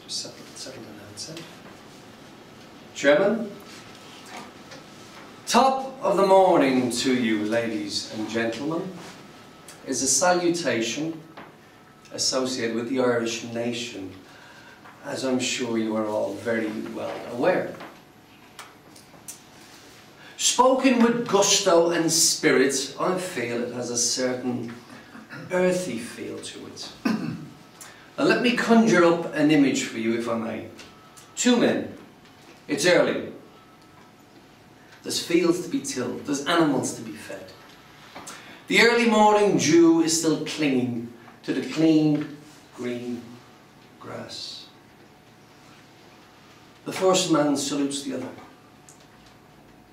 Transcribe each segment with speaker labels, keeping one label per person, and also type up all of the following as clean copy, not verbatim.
Speaker 1: Settle down, outside. Chairman, top of the morning to you, ladies and gentlemen, is a salutation associated with the Irish nation, as I'm sure you are all very well aware. Spoken with gusto and spirit, I feel it has a certain earthy feel to it. Now let me conjure up an image for you, if I may. Two men. It's early. There's fields to be tilled. There's animals to be fed. The early morning dew is still clinging to the clean, green grass. The first man salutes the other.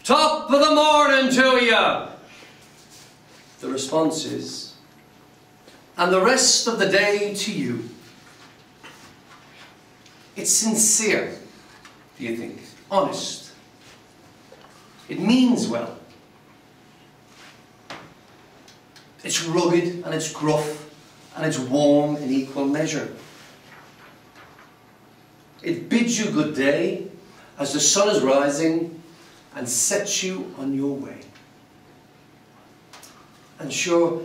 Speaker 1: Top of the morning to you! The response is, and the rest of the day to you. It's sincere, do you think? Honest. It means well. It's rugged and it's gruff and it's warm in equal measure. It bids you good day as the sun is rising and sets you on your way. And sure,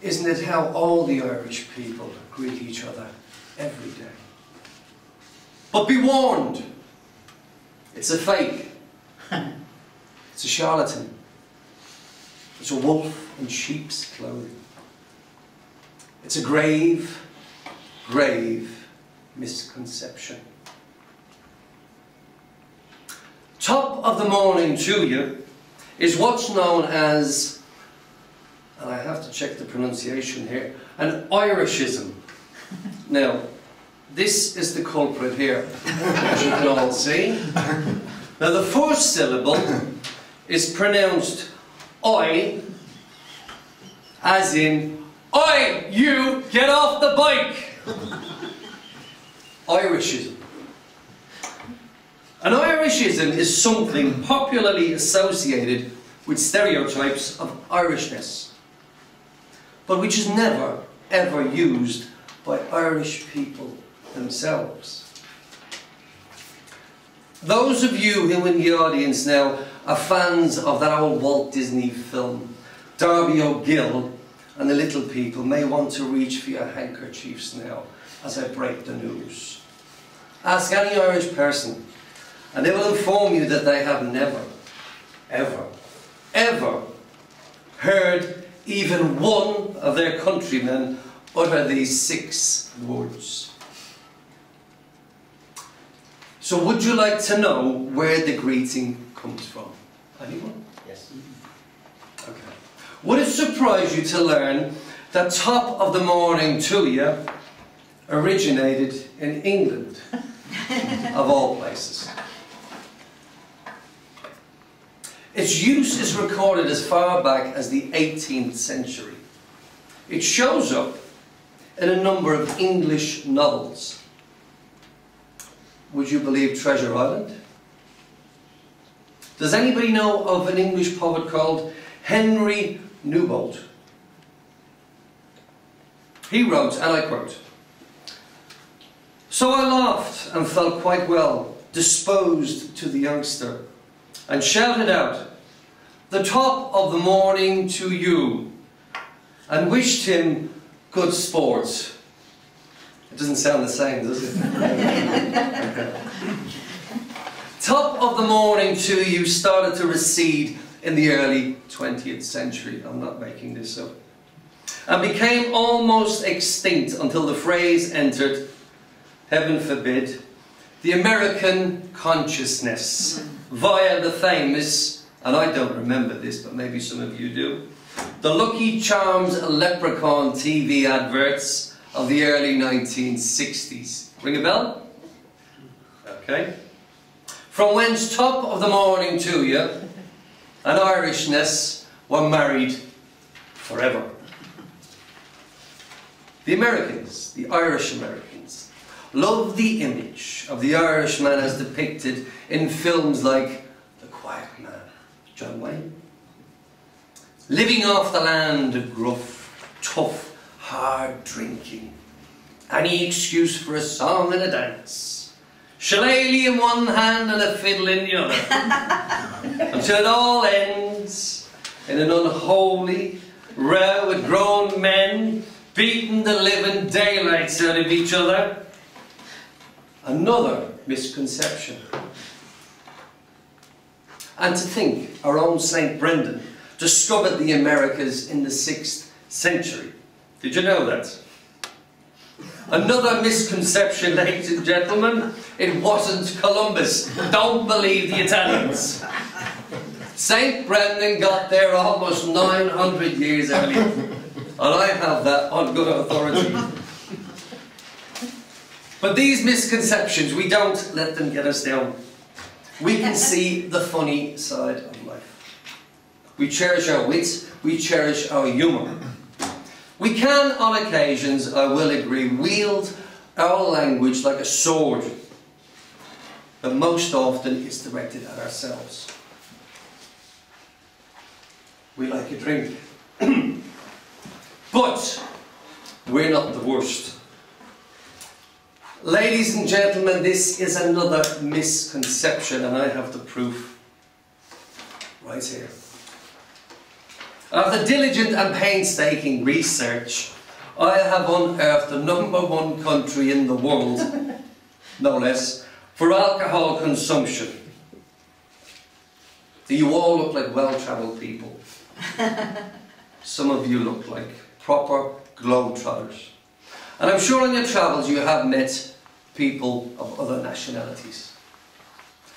Speaker 1: isn't it how all the Irish people greet each other every day? But be warned, it's a fake, it's a charlatan, it's a wolf in sheep's clothing. It's a grave, grave misconception. Top of the morning to you is what's known as, and I have to check the pronunciation here, an Irishism. Now, this is the culprit here, as you can all see. Now the first syllable is pronounced I, as in, Oi, you, get off the bike! Irishism. An Irishism is something popularly associated with stereotypes of Irishness, but which is never, ever used by Irish people themselves. Those of you who in the audience now are fans of that old Walt Disney film, Darby O'Gill and the Little People, may want to reach for your handkerchiefs now as I break the news. Ask any Irish person and they will inform you that they have never, ever, ever heard even one of their countrymen utter these 6 words. So would you like to know where the greeting comes from? Anyone?
Speaker 2: Yes.
Speaker 1: Okay. Would it surprise you to learn that top of the morning to you originated in England, of all places? Its use is recorded as far back as the 18th century. It shows up in a number of English novels. Would you believe Treasure Island? Does anybody know of an English poet called Henry Newbold? He wrote, and I quote, "So I laughed and felt quite well disposed to the youngster, and shouted out, 'The top of the morning to you,' and wished him good sport." It doesn't sound the same, does it? Okay. Top of the morning to you started to recede in the early 20th century. I'm not making this up. And became almost extinct until the phrase entered, heaven forbid, the American consciousness via the famous, and I don't remember this, but maybe some of you do, the Lucky Charms Leprechaun TV adverts of the early 1960s. Ring a bell? Okay. From whence top of the morning to you and Irishness were married forever. The Americans, the Irish Americans, love the image of the Irishman as depicted in films like The Quiet Man, John Wayne. Living off the land, gruff, tough, hard drinking, any excuse for a song and a dance. shillelagh in one hand and a fiddle in the other, until it all ends in an unholy row with grown men beating the living daylights out of each other. Another misconception. And to think our own St. Brendan discovered the Americas in the 6th century. Did you know that? Another misconception, ladies and gentlemen, it wasn't Columbus. Don't believe the Italians. St. Brendan got there almost 900 years earlier. And I have that on good authority. But these misconceptions, we don't let them get us down. We can see the funny side of life. We cherish our wits, we cherish our humour. We can, on occasions, I will agree, wield our language like a sword. But most often it's directed at ourselves. We like a drink. But we're not the worst. Ladies and gentlemen, this is another misconception, and I have the proof right here. After diligent and painstaking research, I have unearthed the #1 country in the world, no less, for alcohol consumption. Do you all look like well-travelled people? Some of you look like proper globetrotters. And I'm sure on your travels you have met people of other nationalities.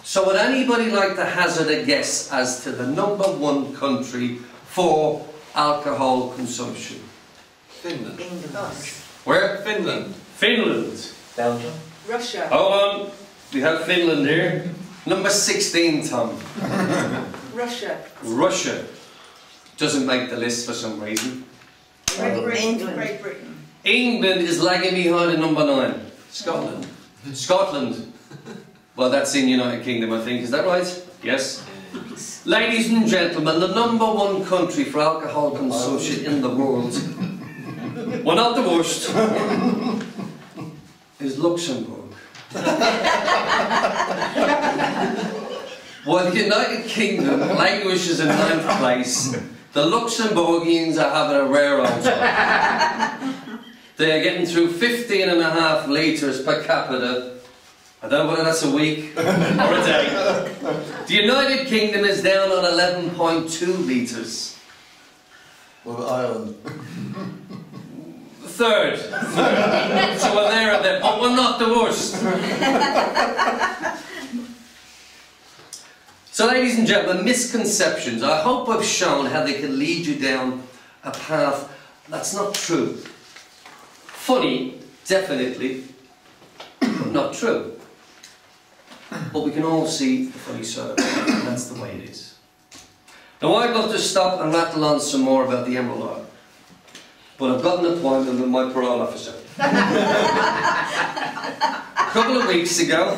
Speaker 1: So would anybody like to hazard a guess as to the #1 country for alcohol consumption?
Speaker 2: Finland.
Speaker 1: Where?
Speaker 2: Finland.
Speaker 1: Finland.
Speaker 3: Belgium.
Speaker 4: Russia.
Speaker 1: Hold on. We have Finland here. Number 16, Tom.
Speaker 4: Russia.
Speaker 1: Russia. Doesn't make the list for some reason.
Speaker 4: Great Britain.
Speaker 3: England.
Speaker 4: Great Britain.
Speaker 1: England is lagging behind at number 9. Scotland. Scotland. Well, that's in United Kingdom, I think. Is that right? Yes. Ladies and gentlemen, the #1 country for alcohol consumption in the world, well, not the worst, is Luxembourg. While the United Kingdom languishes in 9th place, the Luxembourgians are having a rare old time. They are getting through 15.5 litres per capita. I don't know whether that's a week or a day. The United Kingdom is down on 11.2 litres.
Speaker 2: What about Ireland?
Speaker 1: Third. So we're there and there, but we're not the worst. So ladies and gentlemen, misconceptions. I hope I've shown how they can lead you down a path that's not true. Funny, definitely, but not true. But we can all see the funny side of it, and that's the way it is. Now I'd love to stop and rattle on some more about the Emerald Isle, but I've got an appointment with my parole officer. A couple of weeks ago,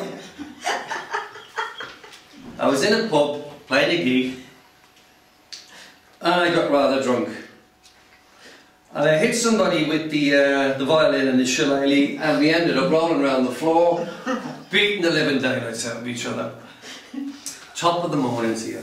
Speaker 1: I was in a pub playing a gig, and I got rather drunk. And I hit somebody with the violin and the shillelagh, and we ended up rolling around the floor, beating the living daylights out of each other. Top of the morning to you.